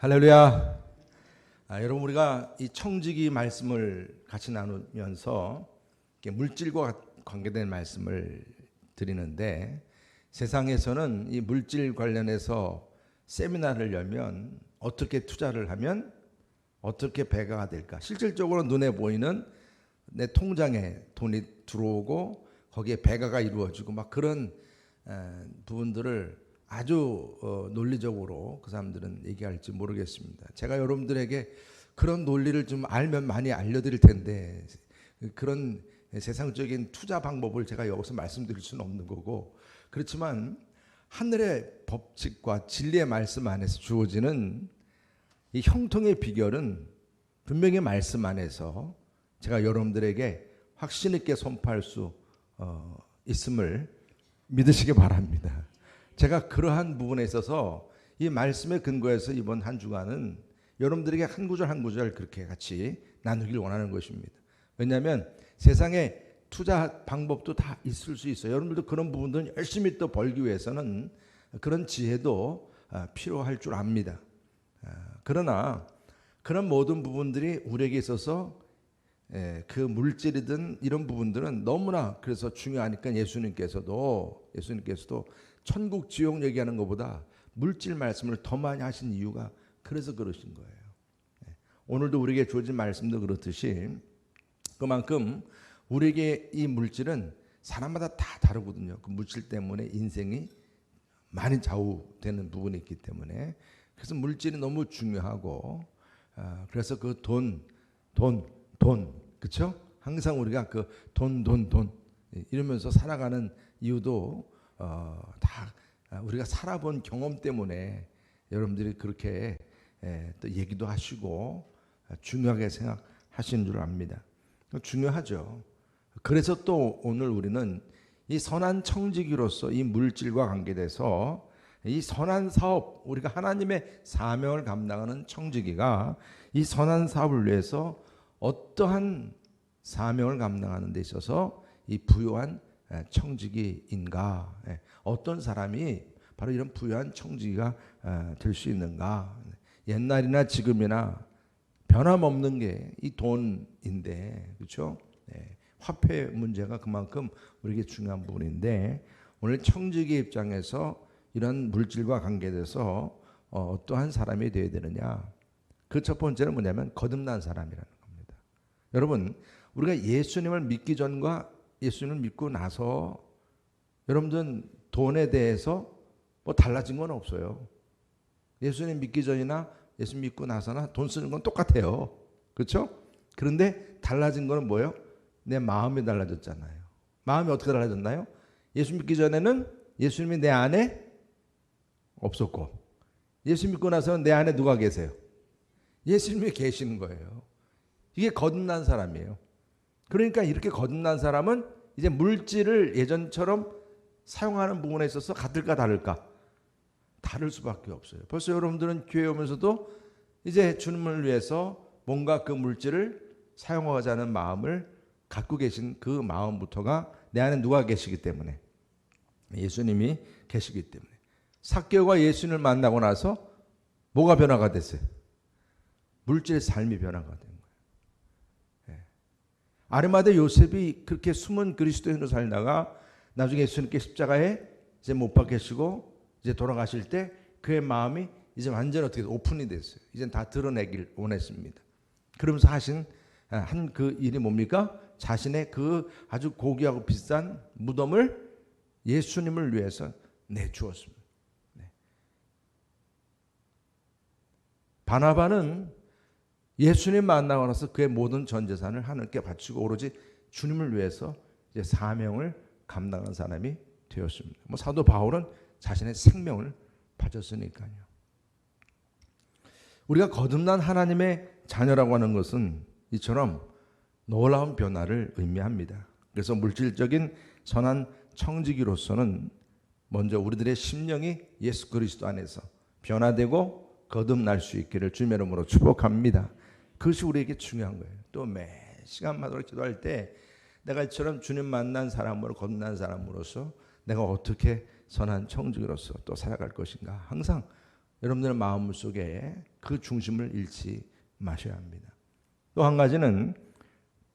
할렐루야. 여러분, 우리가 이 청지기 말씀을 같이 나누면서 물질과 관계된 말씀을 드리는데, 세상에서는 이 물질 관련해서 세미나를 열면 어떻게 투자를 하면 어떻게 배가가 될까, 실질적으로 눈에 보이는 내 통장에 돈이 들어오고 거기에 배가가 이루어지고 막 그런 부분들을 아주 논리적으로 그 사람들은 얘기할지 모르겠습니다. 제가 여러분들에게 그런 논리를 좀 알면 많이 알려드릴 텐데, 그런 세상적인 투자 방법을 제가 여기서 말씀드릴 수는 없는 거고, 그렇지만 하늘의 법칙과 진리의 말씀 안에서 주어지는 이 형통의 비결은 분명히 말씀 안에서 제가 여러분들에게 확신 있게 선포할 수 있음을 믿으시기 바랍니다. 제가 그러한 부분에 있어서 이 말씀의 근거에서 이번 한 주간은 여러분들에게 한 구절 한 구절 그렇게 같이 나누길 원하는 것입니다. 왜냐하면 세상에 투자 방법도 다 있을 수 있어요. 여러분들도 그런 부분들은 열심히 또 벌기 위해서는 그런 지혜도 필요할 줄 압니다. 그러나 그런 모든 부분들이 우리에게 있어서 그 물질이든 이런 부분들은 너무나 그래서 중요하니까 예수님께서도 천국 지옥 얘기하는 것보다 물질 말씀을 더 많이 하신 이유가 그래서 그러신 거예요. 오늘도 우리에게 주어진 말씀도 그렇듯이 그만큼 우리에게 이 물질은 사람마다 다 다르거든요. 그 물질 때문에 인생이 많이 좌우되는 부분이 있기 때문에, 그래서 물질이 너무 중요하고, 그래서 그 돈 그렇죠? 항상 우리가 그 돈 이러면서 살아가는 이유도 다 우리가 살아본 경험 때문에 여러분들이 그렇게 또 얘기도 하시고 중요하게 생각하시는 줄 압니다. 중요하죠. 그래서 또 오늘 우리는 이 선한 청지기로서 이 물질과 관계돼서 이 선한 사업, 우리가 하나님의 사명을 감당하는 청지기가 이 선한 사업을 위해서 어떠한 사명을 감당하는 데 있어서 이 부요한 청지기인가, 어떤 사람이 바로 이런 부유한 청지기가 될 수 있는가. 옛날이나 지금이나 변함없는 게 이 돈인데, 그렇죠? 화폐 문제가 그만큼 우리에게 중요한 부분인데, 오늘 청지기 입장에서 이런 물질과 관계돼서 어떠한 사람이 되어야 되느냐. 그 첫 번째는 뭐냐면 거듭난 사람이라는 겁니다. 여러분, 우리가 예수님을 믿기 전과 예수님을 믿고 나서 여러분들은 돈에 대해서 뭐 달라진 건 없어요. 예수님 믿기 전이나 예수 믿고 나서나 돈 쓰는 건 똑같아요. 그렇죠? 그런데 달라진 거는 뭐예요? 내 마음이 달라졌잖아요. 마음이 어떻게 달라졌나요? 예수 믿기 전에는 예수님이 내 안에 없었고, 예수 믿고 나서는 내 안에 누가 계세요? 예수님이 계시는 거예요. 이게 거듭난 사람이에요. 그러니까 이렇게 거듭난 사람은 이제 물질을 예전처럼 사용하는 부분에 있어서 같을까 다를까? 다를 수밖에 없어요. 벌써 여러분들은 교회 오면서도 이제 주님을 위해서 뭔가 그 물질을 사용하자는 마음을 갖고 계신 그 마음부터가 내 안에 누가 계시기 때문에, 예수님이 계시기 때문에. 삭개오가 예수님을 만나고 나서 뭐가 변화가 됐어요? 물질의 삶이 변화가 된 거예요. 아리마대 요셉이 그렇게 숨은 그리스도인으로 살다가 나중에 예수님께 십자가에 이제 못 박히시고 이제 돌아가실 때 그의 마음이 이제 완전 어떻게 오픈이 됐어요. 이제 다 드러내길 원했습니다. 그러면서 하신 한 그 일이 뭡니까? 자신의 그 아주 고귀하고 비싼 무덤을 예수님을 위해서 내주었습니다. 바나바는 예수님 만나고 나서 그의 모든 전 재산을 하나님께 바치고 오로지 주님을 위해서 이제 사명을 감당한 사람이 되었습니다. 뭐 사도 바울은 자신의 생명을 바쳤으니까요. 우리가 거듭난 하나님의 자녀라고 하는 것은 이처럼 놀라운 변화를 의미합니다. 그래서 물질적인 선한 청지기로서는 먼저 우리들의 심령이 예수 그리스도 안에서 변화되고 거듭날 수 있기를 주님의 이름으로 축복합니다. 그것이 우리에게 중요한 거예요. 또 매 시간마다 기도할 때 내가 이처럼 주님 만난 사람으로, 거듭난 사람으로서 내가 어떻게 선한 청지기로서 또 살아갈 것인가, 항상 여러분들의 마음 속에 그 중심을 잃지 마셔야 합니다. 또 한 가지는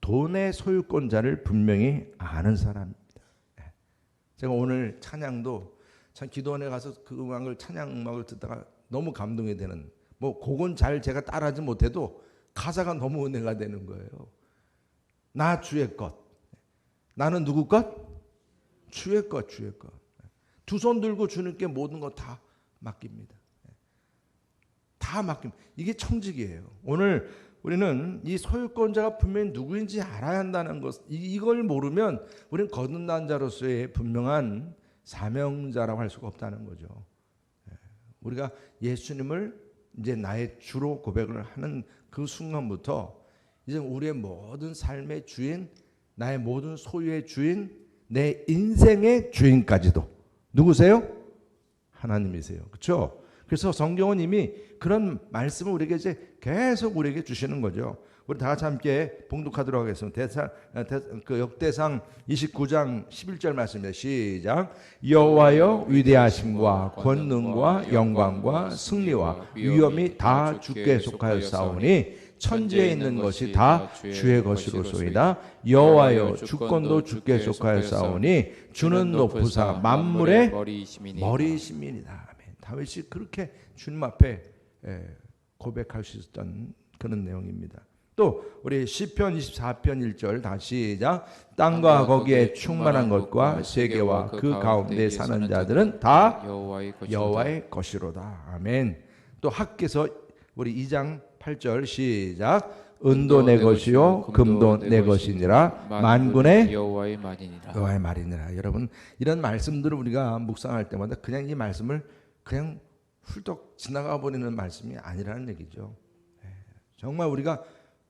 돈의 소유권자를 분명히 아는 사람입니다. 제가 오늘 찬양도 참 기도원에 가서 그 음악을 찬양 음악을 듣다가 너무 감동이 되는, 뭐 곡은 잘 제가 따라하지 못해도 가사가 너무 은혜가 되는 거예요. 나 주의 것. 나는 누구 것? 주의 것, 주의 것. 두 손 들고 주님께 모든 거 다 맡깁니다. 다 맡깁니다. 이게 청직이에요. 오늘 우리는 이 소유권자가 분명히 누구인지 알아야 한다는 것, 이걸 모르면 우리는 거듭난 자로서의 분명한 사명자라고 할 수가 없다는 거죠. 우리가 예수님을 이제 나의 주로 고백을 하는 그 순간부터 이제 우리의 모든 삶의 주인, 나의 모든 소유의 주인, 내 인생의 주인까지도 누구세요? 하나님이세요. 그렇죠? 그래서 성경은 이미 그런 말씀을 우리에게 이제 계속 우리에게 주시는 거죠. 우리 다 같이 함께 봉독하도록 하겠습니다. 역대상 29장 11절 말씀입니다. 시작. 여호와여 위대하심과 권능과 영광과 승리와 위엄이 다 주께 속하였사오니 천지에 있는 것이 다 주의 것이로소이다. 여호와여 주권도 주께 속하였사오니 주는 높으사 만물의 머리이심이니이다. 아멘. 다윗이 그렇게 주님 앞에 고백할 수 있었던 그런 내용입니다. 또 우리 시편 24편 1절 다시 시작. 땅과 거기에 충만한 것과 세계와 그 가운데 사는 자들은 다 여호와의 것이로다. 아멘. 또 학개서 우리 2장 8절 시작. 은도 내 것이요 금도 내 것이니라 만군의 여호와의 말이니라. 여호와의 말이니라. 여러분, 이런 말씀들을 우리가 묵상할 때마다 그냥 이 말씀을 그냥 훌떡 지나가 버리는 말씀이 아니라는 얘기죠. 정말 우리가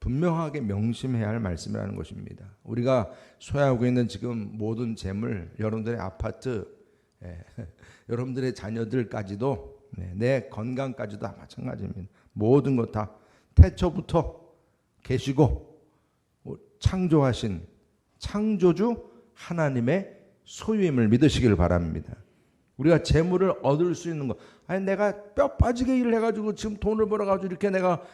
분명하게 명심해야 할 말씀이라는 것입니다. 우리가 소유하고 있는 지금 모든 재물, 여러분들의 아파트, 여러분들의 자녀들까지도, 내 건강까지도 다 마찬가지입니다. 모든 것 다 태초부터 계시고 창조하신 창조주 하나님의 소유임을 믿으시길 바랍니다. 우리가 재물을 얻을 수 있는 거, 아니 내가 뼈 빠지게 일을 해가지고 지금 돈을 벌어가지고 이렇게 내가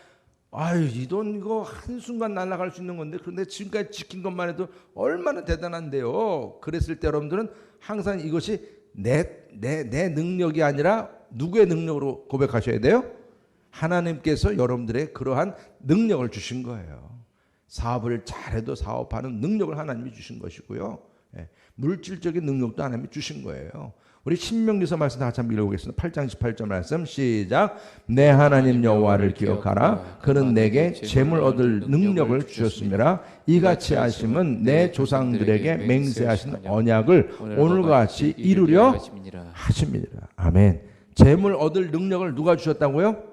이 돈 이거 한순간 날아갈 수 있는 건데, 그런데 지금까지 지킨 것만 해도 얼마나 대단한데요. 그랬을 때 여러분들은 항상 이것이 내 능력이 아니라 누구의 능력으로 고백하셔야 돼요? 하나님께서 여러분들의 그러한 능력을 주신 거예요. 사업을 잘해도 사업하는 능력을 하나님이 주신 것이고요. 물질적인 능력도 하나님이 주신 거예요. 우리 신명기서 말씀 다 같이 한번 읽어보겠습니다. 8장 18절 말씀 시작. 내 하나님 여호와를 기억하라. 그는 내게 재물 얻을 능력을 주셨음이라. 이같이 하심은 내 조상들에게 맹세하신 언약을 오늘과 같이 이루려 하심이니라. 아멘. 재물 얻을 능력을 누가 주셨다고요?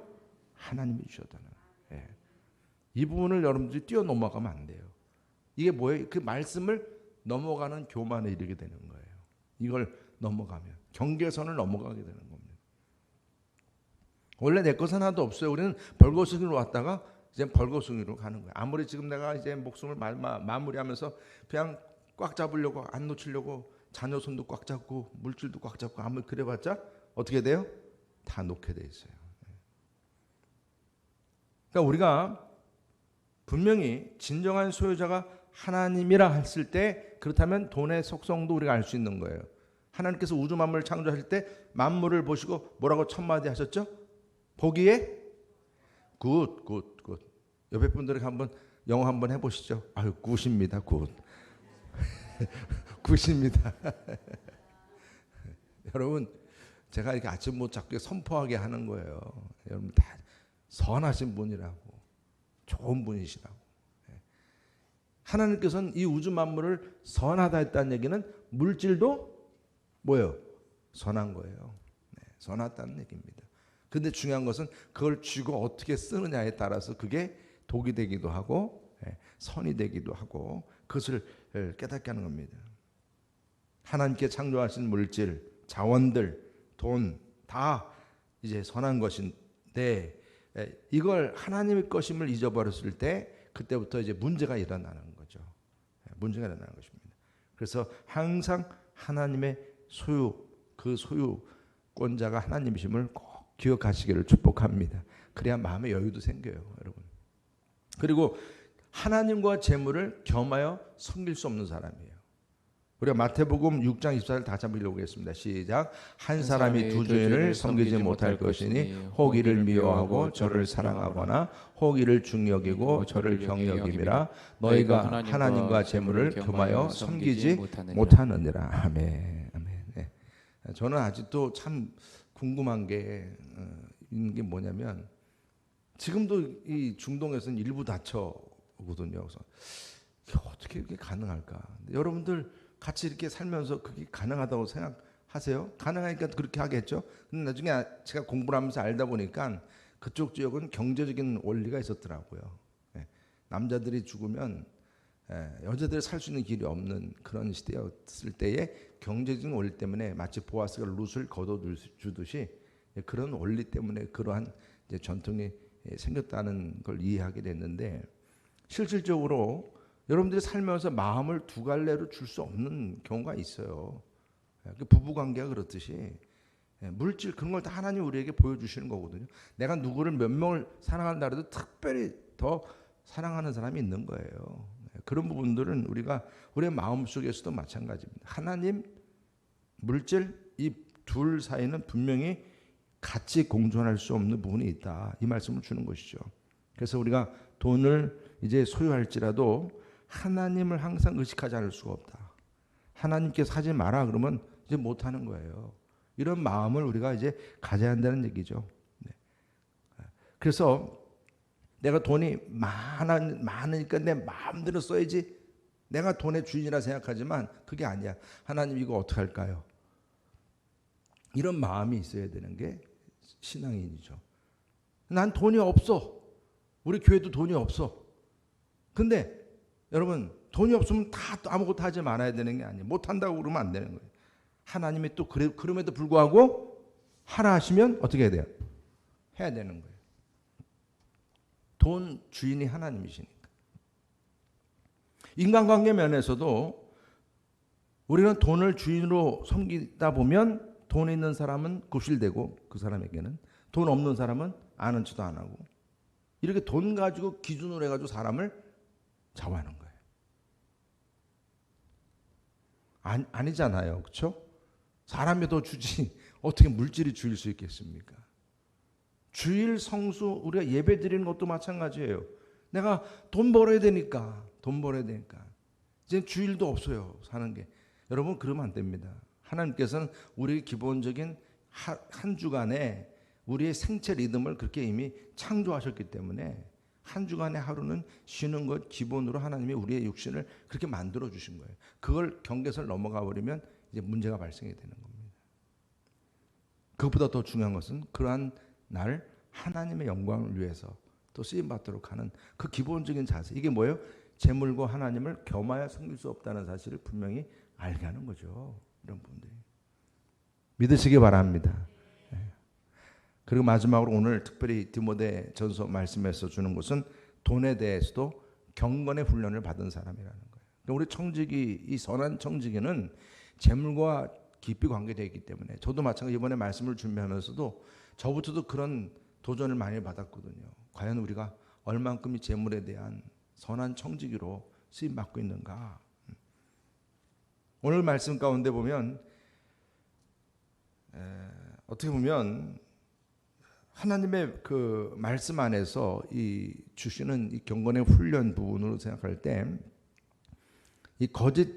하나님이 주셨다는 거예요. 이 부분을 여러분들이 뛰어넘어가면 안 돼요. 이게 뭐예요? 그 말씀을 넘어가는 교만에 이르게 되는 거예요. 이걸 넘어가면 경계선을 넘어가게 되는 겁니다. 원래 내 것은 하나도 없어요. 우리는 벌거숭이로 왔다가 이제 벌거숭이로 가는 거예요. 아무리 지금 내가 이제 목숨을 마무리하면서 그냥 꽉 잡으려고, 안 놓치려고 자녀 손도 꽉 잡고 물질도 꽉 잡고 아무리 그래봤자 어떻게 돼요? 다 놓게 돼 있어요. 그러니까 우리가 분명히 진정한 소유자가 하나님이라 했을 때, 그렇다면 돈의 속성도 우리가 알 수 있는 거예요. 하나님께서 우주 만물을 창조하실 때 만물을 보시고 뭐라고 첫 마디 하셨죠? 보기에 굿. 옆에 분들에게 한번 영어 한번 해보시죠. 아유, 굿입니다. 굿. 굿입니다. 여러분, 제가 이렇게 아침 못 잡게 선포하게 하는 거예요. 여러분 다 선하신 분이라고, 좋은 분이시라고. 하나님께서는 이 우주 만물을 선하다 했다는 얘기는 물질도 뭐예요? 선한 거예요. 선하다는 얘기입니다. 근데 중요한 것은 그걸 쥐고 어떻게 쓰느냐에 따라서 그게 독이 되기도 하고 선이 되기도 하고, 그것을 깨닫게 하는 겁니다. 하나님께 창조하신 물질, 자원들, 돈 다 이제 선한 것인데, 이걸 하나님의 것임을 잊어버렸을 때 그때부터 이제 문제가 일어나는 거죠. 문제가 일어나는 것입니다. 그래서 항상 하나님의 소유, 그 소유권자가 하나님이심을 꼭 기억하시기를 축복합니다. 그래야 마음의 여유도 생겨요, 여러분. 그리고 하나님과 재물을 겸하여 섬길 수 없는 사람이에요. 우리가 마태복음 6장 24절 다시 한번 읽어보겠습니다. 시작. 한 사람이 두 주인을 섬기지 못할 것이니 혹 이를 미워하고 저를 사랑하거나 혹 이를 중히 여기고 저를 경히 여김이라. 너희가 하나님과 재물을 겸하여 섬기지 못하느니라. 아멘. 아멘. 네. 저는 아직도 참 궁금한 게 있는 게 뭐냐면, 지금도 이 중동에서는 일부 다쳐거든요. 그래서 어떻게 이게 가능할까? 여러분들 같이 이렇게 살면서 그게 가능하다고 생각하세요? 가능하니까 그렇게 하겠죠. 근데 나중에 제가 공부를 하면서 알다 보니까 그쪽 지역은 경제적인 원리가 있었더라고요. 남자들이 죽으면 여자들이 살 수 있는 길이 없는 그런 시대였을 때에 경제적인 원리 때문에 마치 보아스가 룻을 거둬주듯이 그런 원리 때문에 그러한 이제 전통이 생겼다는 걸 이해하게 됐는데, 실질적으로 여러분들이 살면서 마음을 두 갈래로 줄 수 없는 경우가 있어요. 부부관계가 그렇듯이 물질 그런 걸 다 하나님 우리에게 보여주시는 거거든요. 내가 누구를 몇 명을 사랑한다 해도 특별히 더 사랑하는 사람이 있는 거예요. 그런 부분들은 우리가 우리의 마음속에서도 마찬가지입니다. 하나님, 물질, 이 둘 사이는 분명히 같이 공존할 수 없는 부분이 있다. 이 말씀을 주는 것이죠. 그래서 우리가 돈을 이제 소유할지라도 하나님을 항상 의식하지 않을 수가 없다. 하나님께서 하지 마라 그러면 이제 못하는 거예요. 이런 마음을 우리가 이제 가져야 한다는 얘기죠. 네. 그래서 내가 돈이 많으니까 내 마음대로 써야지, 내가 돈의 주인이라 생각하지만 그게 아니야. 하나님 이거 어떻게 할까요? 이런 마음이 있어야 되는 게 신앙인이죠. 난 돈이 없어. 우리 교회도 돈이 없어. 근데 여러분, 돈이 없으면 다 아무것도 하지 말아야 되는 게 아니에요. 못한다고 그러면 안 되는 거예요. 하나님이 또 그럼에도 불구하고 하라 하시면 어떻게 해야 돼요? 해야 되는 거예요. 돈 주인이 하나님이시니까. 인간관계 면에서도 우리는 돈을 주인으로 섬기다 보면 돈 있는 사람은 굽실대고 그 사람에게는 돈 없는 사람은 아는 척도 안 하고, 이렇게 돈 가지고 기준으로 해가지고 사람을 좌우하는 거예요. 아니잖아요. 그렇죠? 사람이 더 주지 어떻게 물질이 주일 수 있겠습니까? 주일 성수, 우리가 예배 드리는 것도 마찬가지예요. 내가 돈 벌어야 되니까 이제 주일도 없어요, 사는 게. 여러분, 그러면 안 됩니다. 하나님께서는 우리의 기본적인 한 주간에 우리의 생체 리듬을 그렇게 이미 창조하셨기 때문에 한 주간의 하루는 쉬는 것 기본으로 하나님이 우리의 육신을 그렇게 만들어 주신 거예요. 그걸 경계선을 넘어가 버리면 이제 문제가 발생이 되는 겁니다. 그것보다 더 중요한 것은 그러한 날 하나님의 영광을 위해서 또 쓰임 받도록 하는 그 기본적인 자세. 이게 뭐예요? 재물과 하나님을 겸하여 섬길 수 없다는 사실을 분명히 알게 하는 거죠. 이런 분들이 믿으시기 바랍니다. 그리고 마지막으로 오늘 특별히 디모데 전서 말씀에서 주는 것은 돈에 대해서도 경건의 훈련을 받은 사람이라는 거예요. 우리 청지기, 이 선한 청지기는 재물과 깊이 관계되어 있기 때문에, 저도 마찬가지 이번에 말씀을 준비하면서도 저부터도 그런 도전을 많이 받았거든요. 과연 우리가 얼만큼 이 재물에 대한 선한 청지기로 쓰임 받고 있는가. 오늘 말씀 가운데 보면 어떻게 보면 하나님의 그 말씀 안에서 이 주시는 이 경건의 훈련 부분으로 생각할 때 이 거짓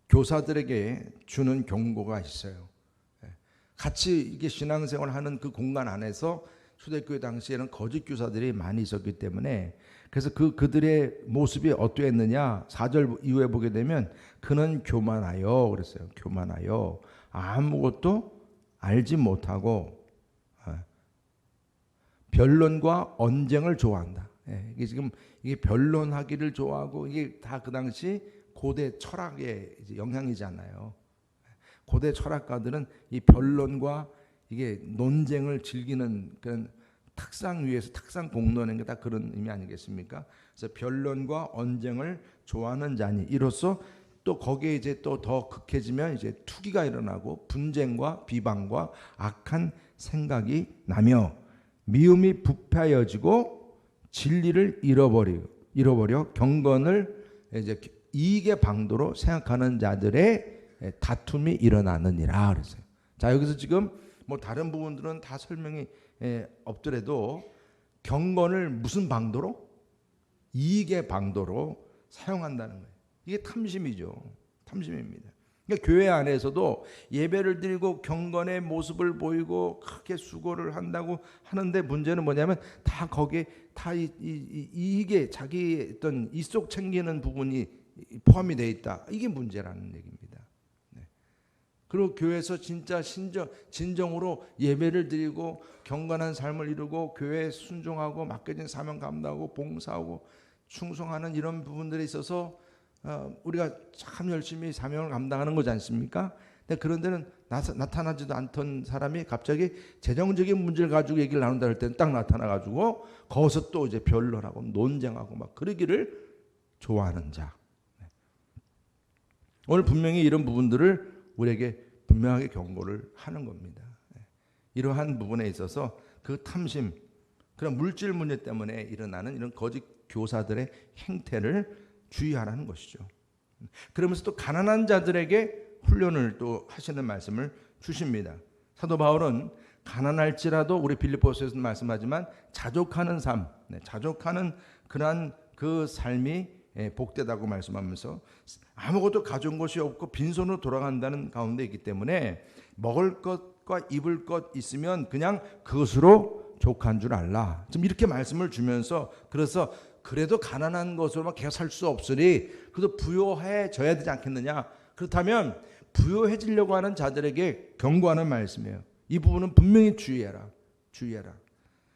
교사들에게 주는 경고가 있어요. 같이 이게 신앙생활을 하는 그 공간 안에서 초대교회 당시에는 거짓 교사들이 많이 있었기 때문에, 그래서 그들의 모습이 어떠했느냐 4절 이후에 보게 되면 그는 교만하여 그랬어요. 교만하여 아무것도 알지 못하고 변론과 언쟁을 좋아한다. 이게 지금 이게 변론하기를 좋아하고, 이게 다 그 당시 고대 철학의 영향이잖아요. 고대 철학가들은 이 변론과 이게 논쟁을 즐기는 그런 탁상 위에서 탁상 공론하는 게 다 그런 의미 아니겠습니까? 그래서 변론과 언쟁을 좋아하는 자니 이로써 또 거기에 이제 또 더 극해지면 이제 투기가 일어나고 분쟁과 비방과 악한 생각이 나며 미움이 부패하여지고 진리를 잃어버려 경건을 이제 이익의 방도로 생각하는 자들의 다툼이 일어나느니라 그랬어요. 자, 여기서 지금 뭐 다른 부분들은 다 설명이 없더라도 경건을 무슨 방도로? 이익의 방도로 사용한다는 거예요. 이게 탐심이죠. 탐심입니다. 그러니까 교회 안에서도 예배를 드리고 경건의 모습을 보이고 크게 수고를 한다고 하는데 문제는 뭐냐면 다 거기에 다 이익에 자기 어떤 이속 챙기는 부분이 포함이 되어 있다. 이게 문제라는 얘기입니다. 그리고 교회에서 진짜 진정으로 예배를 드리고 경건한 삶을 이루고 교회에 순종하고 맡겨진 사명 감당하고 봉사하고 충성하는 이런 부분들에 있어서 우리가 참 열심히 사명을 감당하는 거지 않습니까? 근데 그런 데는 나타나지도 않던 사람이 갑자기 재정적인 문제를 가지고 얘기를 나눈다 할 때는 딱 나타나가지고 거기서 또 이제 변론하고 논쟁하고 막 그러기를 좋아하는 자. 오늘 분명히 이런 부분들을 우리에게 분명하게 경고를 하는 겁니다. 이러한 부분에 있어서 그 탐심, 그런 물질 문제 때문에 일어나는 이런 거짓 교사들의 행태를 주의하라는 것이죠. 그러면서 또 가난한 자들에게 훈련을 또 하시는 말씀을 주십니다. 사도 바울은 가난할지라도 우리 빌립보서에서 말씀하지만 자족하는 삶, 자족하는 그러한 그 삶이 복되다고 말씀하면서 아무것도 가져온 것이 없고 빈손으로 돌아간다는 가운데 있기 때문에 먹을 것과 입을 것 있으면 그냥 그것으로 족한 줄 알라. 좀 이렇게 말씀을 주면서 그래서 그래도 가난한 것으로만 계속 살 수 없으니 그래도 부요해져야 되지 않겠느냐. 그렇다면 부요해지려고 하는 자들에게 경고하는 말씀이에요. 이 부분은 분명히 주의해라.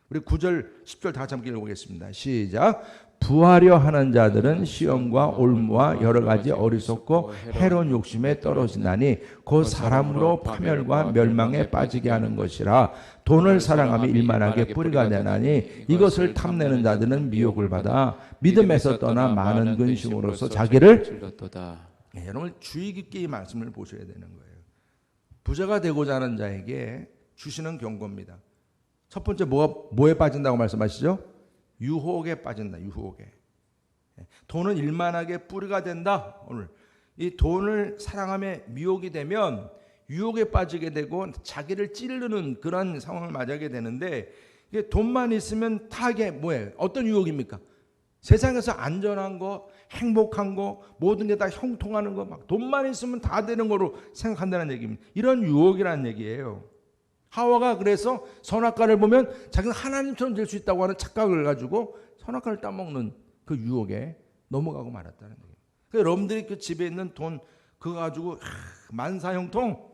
우리 9절 10절 다 같이 함께 읽어보겠습니다. 시작. 부하려 하는 자들은 시험과 올무와 여러 가지 어리석고 해로운 욕심에 떨어지나니 곧 사람으로 파멸과 멸망에 빠지게 하는 것이라. 돈을 사랑하며 일만하게 뿌리가 되나니 이것을 탐내는 자들은 미혹을 받아 믿음에서 떠나 많은 근심으로서 자기를 여러분 주의 깊게 이 말씀을 보셔야 되는 거예요. 부자가 되고자 하는 자에게 주시는 경고입니다. 첫 번째 뭐에 빠진다고 말씀하시죠? 유혹에 빠진다. 유혹에. 돈은 일만하게 뿌리가 된다. 오늘 이 돈을 사랑하며 미혹이 되면 유혹에 빠지게 되고 자기를 찌르는 그런 상황을 맞이하게 되는데 이게 돈만 있으면 다 이게 뭐예요? 어떤 유혹입니까? 세상에서 안전한 거, 행복한 거, 모든 게 다 형통하는 거, 막 돈만 있으면 다 되는 거로 생각한다는 얘기입니다. 이런 유혹이라는 얘기예요. 하와가 그래서 선악과를 보면 자기는 하나님처럼 될 수 있다고 하는 착각을 가지고 선악과를 따먹는 그 유혹에 넘어가고 말았다는 거예요. 그러니까 여러분들이 그 집에 있는 돈 그거 가지고 만사형통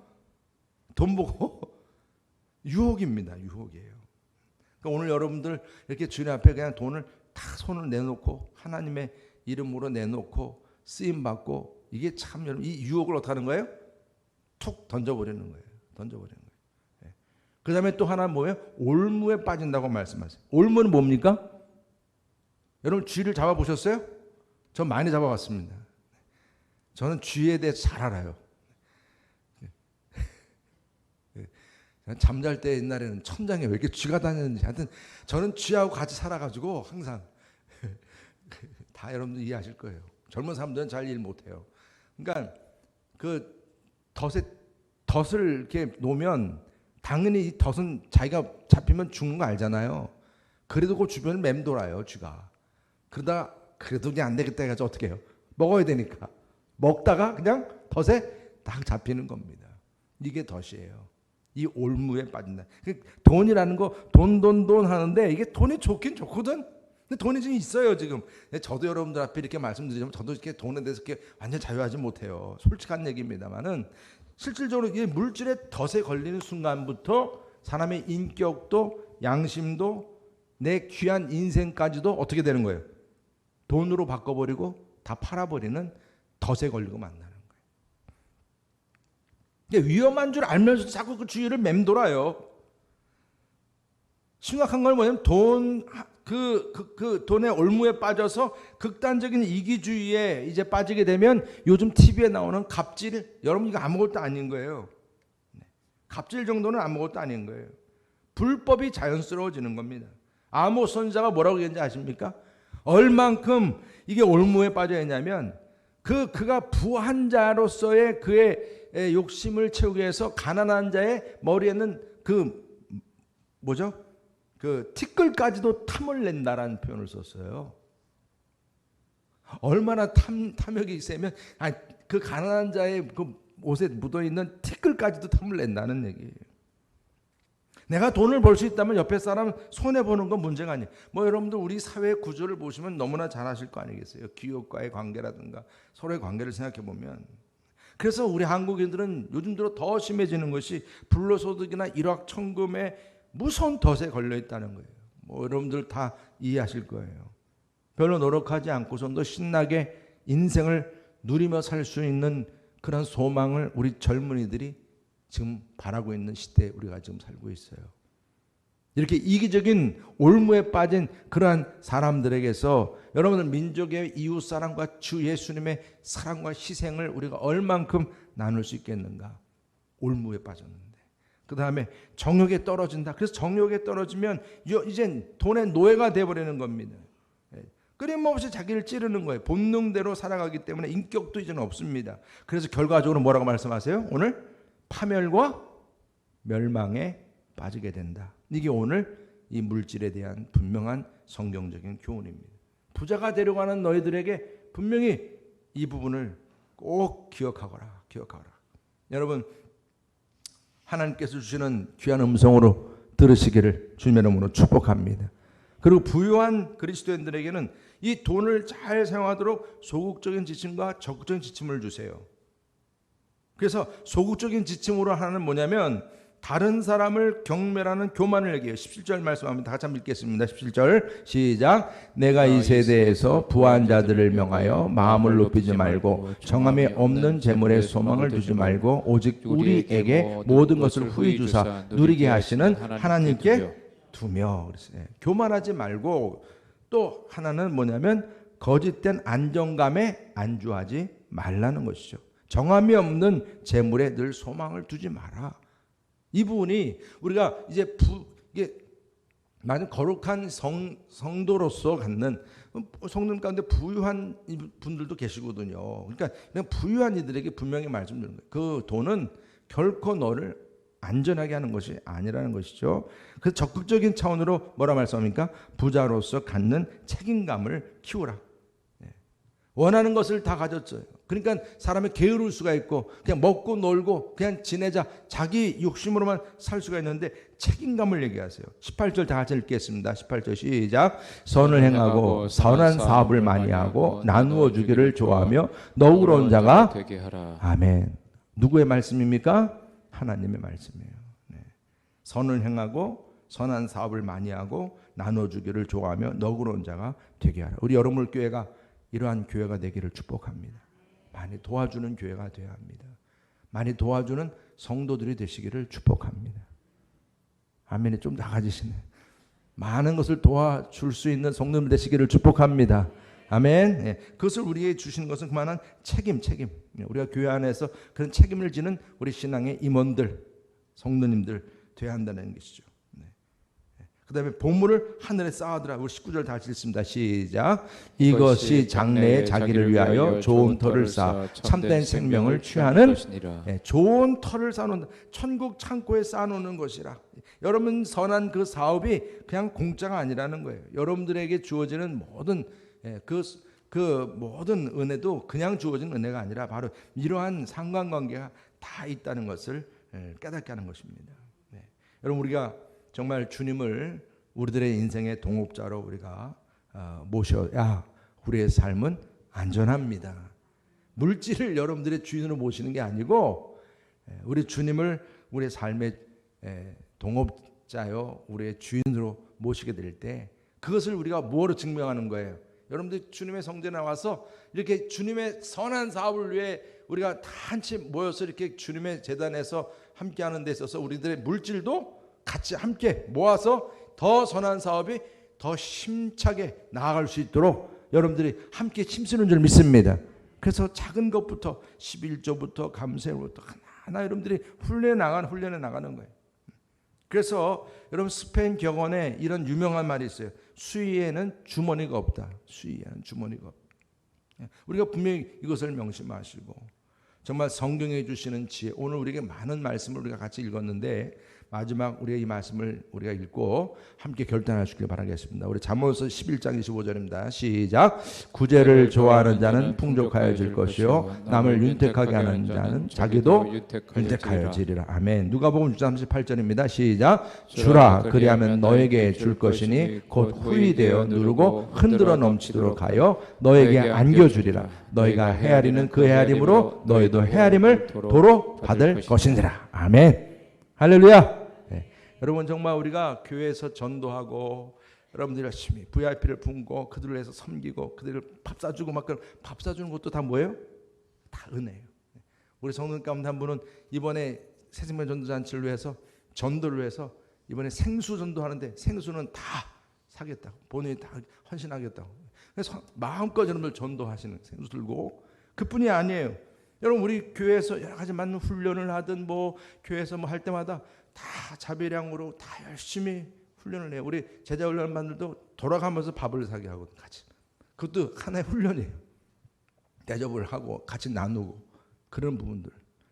돈 보고 유혹입니다. 유혹이에요. 그러니까 오늘 여러분들 이렇게 주님 앞에 그냥 돈을 다 손을 내놓고 하나님의 이름으로 내놓고 쓰임 받고 이게 참 여러분 이 유혹을 어떻게 하는 거예요? 툭 던져버리는 거예요. 던져버리는 거예요. 그 다음에 또 하나 뭐예요? 올무에 빠진다고 말씀하세요. 올무는 뭡니까? 여러분 쥐를 잡아보셨어요? 전 많이 잡아봤습니다. 저는 쥐에 대해서 잘 알아요. 잠잘 때 옛날에는 천장에 왜 이렇게 쥐가 다녔는지 하여튼 저는 쥐하고 같이 살아가지고 항상 다 여러분들 이해하실 거예요. 젊은 사람들은 잘 일 못해요. 그러니까 그 덫을 이렇게 놓으면 당연히 이 덫은 자기가 잡히면 죽는 거 알잖아요. 그래도 그 주변을 맴돌아요, 쥐가. 그러다가 그래도 그냥 안 되겠다 해가지고 어떻게 해요? 먹어야 되니까. 먹다가 그냥 덫에 딱 잡히는 겁니다. 이게 덫이에요. 이 올무에 빠진다. 돈이라는 거 돈 하는데 이게 돈이 좋긴 좋거든. 근데 돈이 좀 있어요 지금. 저도 여러분들 앞에 이렇게 말씀드리자면 저도 이렇게 돈에 대해서 이렇게 완전 자유하지 못해요. 솔직한 얘기입니다만은 실질적으로 이 물질의 덫에 걸리는 순간부터 사람의 인격도 양심도 내 귀한 인생까지도 어떻게 되는 거예요? 돈으로 바꿔버리고 다 팔아버리는 덫에 걸리고 만나는 거예요. 위험한 줄 알면서 자꾸 그 주위를 맴돌아요. 심각한 건 뭐냐면 그 돈의 올무에 빠져서 극단적인 이기주의에 이제 빠지게 되면 요즘 TV에 나오는 갑질, 여러분 이거 아무것도 아닌 거예요. 갑질 정도는 아무것도 아닌 거예요. 불법이 자연스러워지는 겁니다. 아모스 선지자가 뭐라고 했는지 아십니까? 얼만큼 이게 올무에 빠져 있냐면 그가 부한 자로서의 그의 욕심을 채우기 위해서 가난한 자의 머리에는 그 티끌까지도 탐을 낸다라는 표현을 썼어요. 얼마나 탐욕이 세면 그 가난한 자의 그 옷에 묻어있는 티끌까지도 탐을 낸다는 얘기예요. 내가 돈을 벌 수 있다면 옆에 사람 손해보는 건 문제가 아니에요. 여러분들 우리 사회 구조를 보시면 너무나 잘 아실 거 아니겠어요. 기업과의 관계라든가 서로의 관계를 생각해 보면. 그래서 우리 한국인들은 요즘 들어 더 심해지는 것이 불로소득이나 일확천금에 무서운 덫에 걸려 있다는 거예요. 여러분들 다 이해하실 거예요. 별로 노력하지 않고선도 신나게 인생을 누리며 살 수 있는 그런 소망을 우리 젊은이들이 지금 바라고 있는 시대에 우리가 지금 살고 있어요. 이렇게 이기적인 올무에 빠진 그러한 사람들에게서 여러분들 민족의 이웃사랑과 주 예수님의 사랑과 희생을 우리가 얼만큼 나눌 수 있겠는가. 올무에 빠졌는데. 그 다음에 정욕에 떨어진다. 그래서 정욕에 떨어지면 이젠 돈의 노예가 되어버리는 겁니다. 끊임없이 자기를 찌르는 거예요. 본능대로 살아가기 때문에 인격도 이제는 없습니다. 그래서 결과적으로 뭐라고 말씀하세요? 오늘 파멸과 멸망에 빠지게 된다. 이게 오늘 이 물질에 대한 분명한 성경적인 교훈입니다. 부자가 되려고 하는 너희들에게 분명히 이 부분을 꼭 기억하거라. 여러분, 하나님께서 주시는 귀한 음성으로 들으시기를 주님의 이름으로 축복합니다. 그리고 부유한 그리스도인들에게는 이 돈을 잘 사용하도록 소극적인 지침과 적극적인 지침을 주세요. 그래서 소극적인 지침으로 하나는 뭐냐면 다른 사람을 경멸하는 교만을 얘기해요. 17절 말씀합니다. 다 같이 한번 읽겠습니다. 17절 시작. 내가 이 세대에서 부한 자들을 명하여 마음을 높이지 말고 정함이 없는 재물에 소망을 두지 말고 오직 우리에게 모든 것을 후히 주사 누리게 하시는 하나님께 두며. 교만하지 말고 또 하나는 뭐냐면 거짓된 안정감에 안주하지 말라는 것이죠. 정함이 없는 재물에 늘 소망을 두지 마라. 이 부분이 우리가 이제 이게 많은 거룩한 성도로서 갖는 성도님 가운데 부유한 분들도 계시거든요. 그러니까 그냥 부유한 이들에게 분명히 말씀드리는 거예요. 그 돈은 결코 너를 안전하게 하는 것이 아니라는 것이죠. 그 적극적인 차원으로 뭐라 말씀합니까? 부자로서 갖는 책임감을 키우라. 원하는 것을 다 가졌어요. 그러니까 사람이 게으를 수가 있고 그냥 먹고 놀고 그냥 지내자 자기 욕심으로만 살 수가 있는데 책임감을 얘기하세요. 18절 다 같이 읽겠습니다. 18절 시작. 선을 행하고 선한 사업을 많이 하고 나누어 주기를 좋아하며 너그러운 자가 되게 하라. 아멘. 누구의 말씀입니까? 하나님의 말씀이에요. 선을 행하고 선한 사업을 많이 하고 나누어 주기를 좋아하며 너그러운 자가 되게 하라. 우리 여러분 교회가 이러한 교회가 되기를 축복합니다. 많이 도와주는 교회가 되어야 합니다. 많이 도와주는 성도들이 되시기를 축복합니다. 아멘이 좀 나가지시네. 많은 것을 도와줄 수 있는 성도들 되시기를 축복합니다. 아멘. 예, 그것을 우리에게 주시는 것은 그만한 책임. 우리가 교회 안에서 그런 책임을 지는 우리 신앙의 임원들, 성도님들 되어야 한다는 것이죠. 그 다음에 보물을 하늘에 쌓아두라. 우리 19절 다시 읽습니다. 시작. 이것이 장래에 자기를 위하여 좋은 터를 쌓아 참된 생명을 취하는 좋은 터를 쌓아놓는다. 천국 창고에 쌓아놓는 것이라. 여러분 선한 그 사업이 그냥 공짜가 아니라는 거예요. 여러분들에게 주어지는 모든 그 모든 은혜도 그냥 주어진 은혜가 아니라 바로 이러한 상관관계가 다 있다는 것을 깨닫게 하는 것입니다. 여러분 우리가 정말 주님을 우리들의 인생의 동업자로 우리가 모셔야 우리의 삶은 안전합니다. 물질을 여러분들의 주인으로 모시는 게 아니고 우리 주님을 우리의 삶의 동업자요 우리의 주인으로 모시게 될 때 그것을 우리가 뭐로 증명하는 거예요? 여러분들 주님의 성전에 나와서 이렇게 주님의 선한 사업을 위해 우리가 다 한치 모여서 이렇게 주님의 제단에서 함께하는 데 있어서 우리들의 물질도 같이 함께 모아서 더 선한 사업이 더 힘차게 나아갈 수 있도록 여러분들이 함께 힘쓰는 줄 믿습니다. 그래서 작은 것부터 11조부터 감사부터 하나 여러분들이 훈련해 나가는 거예요. 그래서 여러분 스페인 격언에 이런 유명한 말이 있어요. 수의에는 주머니가 없다. 수의에는 주머니가 없다. 우리가 분명히 이것을 명심하시고 정말 성경에 주시는 지혜, 오늘 우리에게 많은 말씀을 우리가 같이 읽었는데 마지막 우리가 이 말씀을 우리가 읽고 함께 결단하시길 바라겠습니다. 우리 잠언서 11장 25절입니다. 시작. 구제를 좋아하는 자는 풍족하여질 것이요 남을 윤택하게 하는 자는 자기도 윤택하여지리라. 아멘. 누가복음 6장 38절입니다. 시작. 주라 그리하면 너에게 줄 것이니 곧 후히 되어 누르고 흔들어 넘치도록 하여 너에게 안겨주리라. 너희가 헤아리는 그 헤아림으로 너희도 헤아림을 도로 받을 것이니라. 아멘. 할렐루야. 네. 여러분 정말 우리가 교회에서 전도하고 여러분들이 열심히 VIP를 품고 그들을 위해서 섬기고 그들을 밥 사주고 막 밥 사주는 것도 다 뭐예요? 다 은혜예요. 우리 성도님 가운데 한 분은 이번에 새생명 전도잔치를 위해서 전도를 위해서 이번에 생수 전도하는데 생수는 다 사겠다고 본인이 다 헌신하겠다고. 그래서 마음껏 여러분들 전도하시는 생수 들고 그뿐이 아니에요. 여러분 우리 교회에서 여러 가지 많은 훈련을 하든 뭐 교회에서 뭐 할 때마다 다 자비량으로 다 열심히 훈련을 해요. 우리 제자 훈련반들도 돌아가면서 밥을 사게 하고 같이. 그것도 하나의 훈련이에요. 대접을 하고 같이 나누고 그런 부분들.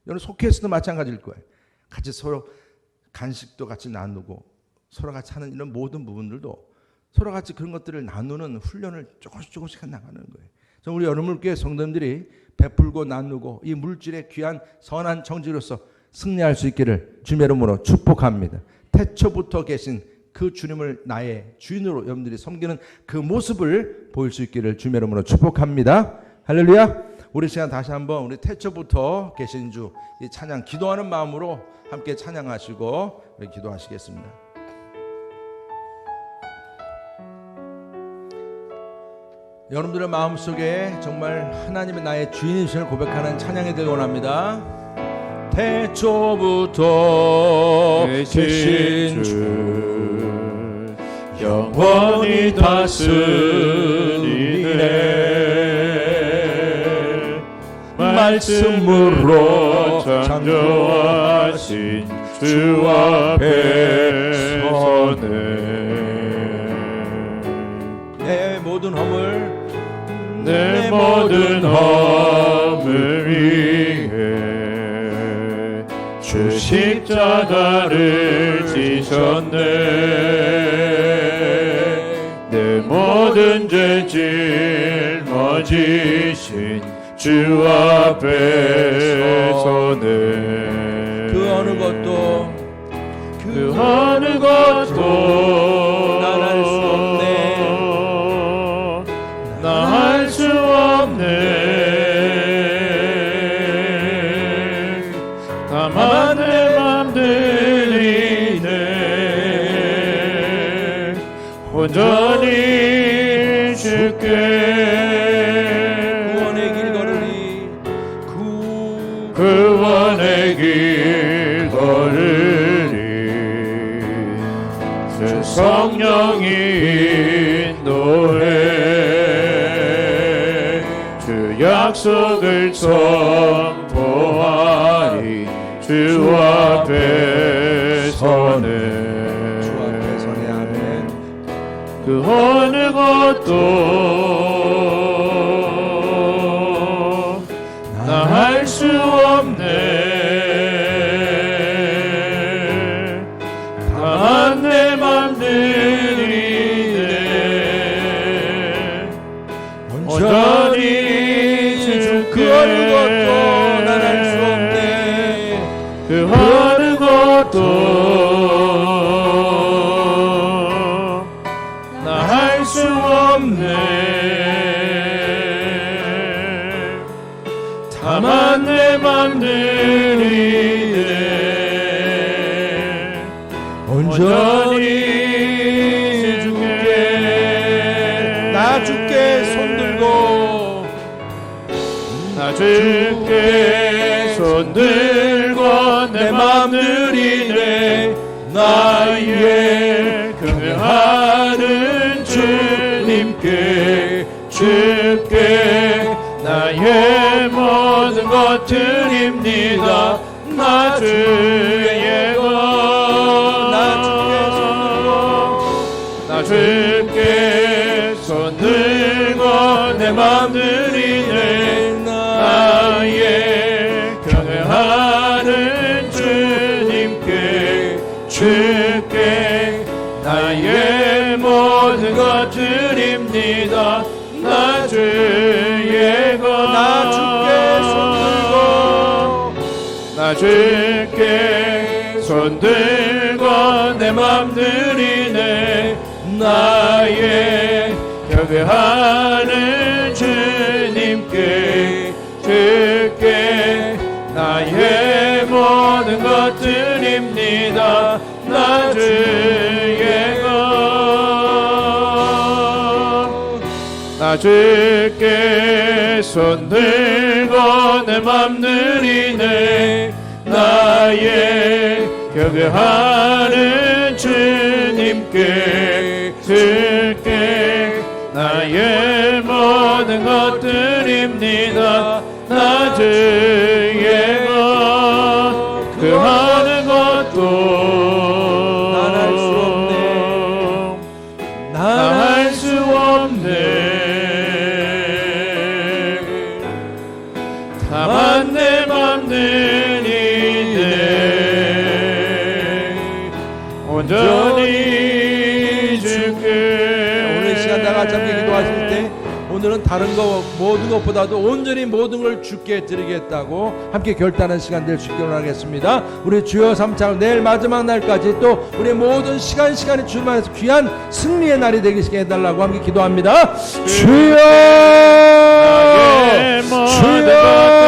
여러분 속회에서도 마찬가지일 거예요. 같이 서로 간식도 같이 나누고 서로 같이 하는 이런 모든 부분들도 서로 같이 그런 것들을 나누는 훈련을 조금씩 나가는 거예요. 그래서 우리 여러분께 성도님들이 베풀고 나누고 이 물질의 귀한 선한 정직으로서 승리할 수 있기를 주님의 이름으로 축복합니다. 태초부터 계신 그 주님을 나의 주인으로 여러분들이 섬기는 그 모습을 보일 수 있기를 주님의 이름으로 축복합니다. 할렐루야. 우리 시간 다시 한번 우리 태초부터 계신 주 이 찬양 기도하는 마음으로 함께 찬양하시고 우리 기도하시겠습니다. 여러분들의 마음속에 정말 하나님의 나의 주인이심을 고백하는 찬양이 되길 원합니다. 태초부터 계신 주 영원히 다스리네 말씀으로 창조하신 주 앞에 서네 내 모든 허물 내 모든 허물 위에 주 십자가를 지셨네 내 모든 죄 짊어지신 주 앞에 서네 그 어느 것도 난 할 수 없네 나 할 수 없네 다만 내 맘 들이네 온전히 주께 구원의 길 걸으리 구원의 길 걸으리 주 성령이 인도해 주 약속을 선포하리 주 앞에 서네 아멘 그 어느 것도 나 할 수 없네 다만 내 맘 들이네 온전히 주께 그 어느 것도 난 할 수 없네 그 어느 것도 나 할 수 없네 다만 내 맘 들이네 온전히 주께 나 주께 손들고 나 주께 손들고 내 맘 들이네 나의 경외하는 주께 손 들고 내 맘 드리네. 나의 경외하는 주님께 주께 나의 모든 것 드립니다. 나 주의 것 나 주께 손 들고 내 맘 드리네. 나의 경외하는 주님께 주께 나의 모든 것 드립니다. 나 주의 것 나 주께 손 들고 내 맘 드리네. 나의 경외하는 주님께 주께 나의 모든 것 드립니다. 나 주의 것 그 하는 것도 난 할 수 없네. 난 할 수 없네. 다만 내 맘 드리네. 온전히 주께. 오늘 시간 다 같이 함께 기도하실 때 오늘은 다른 것 모든 것보다도 온전히 모든 걸 주께 드리겠다고 함께 결단하는 시간 될 수 있기를 원하겠습니다. 우리 주여 3차 내일 마지막 날까지 또 우리 모든 시간이 주님 안에서 귀한 승리의 날이 되게 해달라고 함께 기도합니다. 주여 주여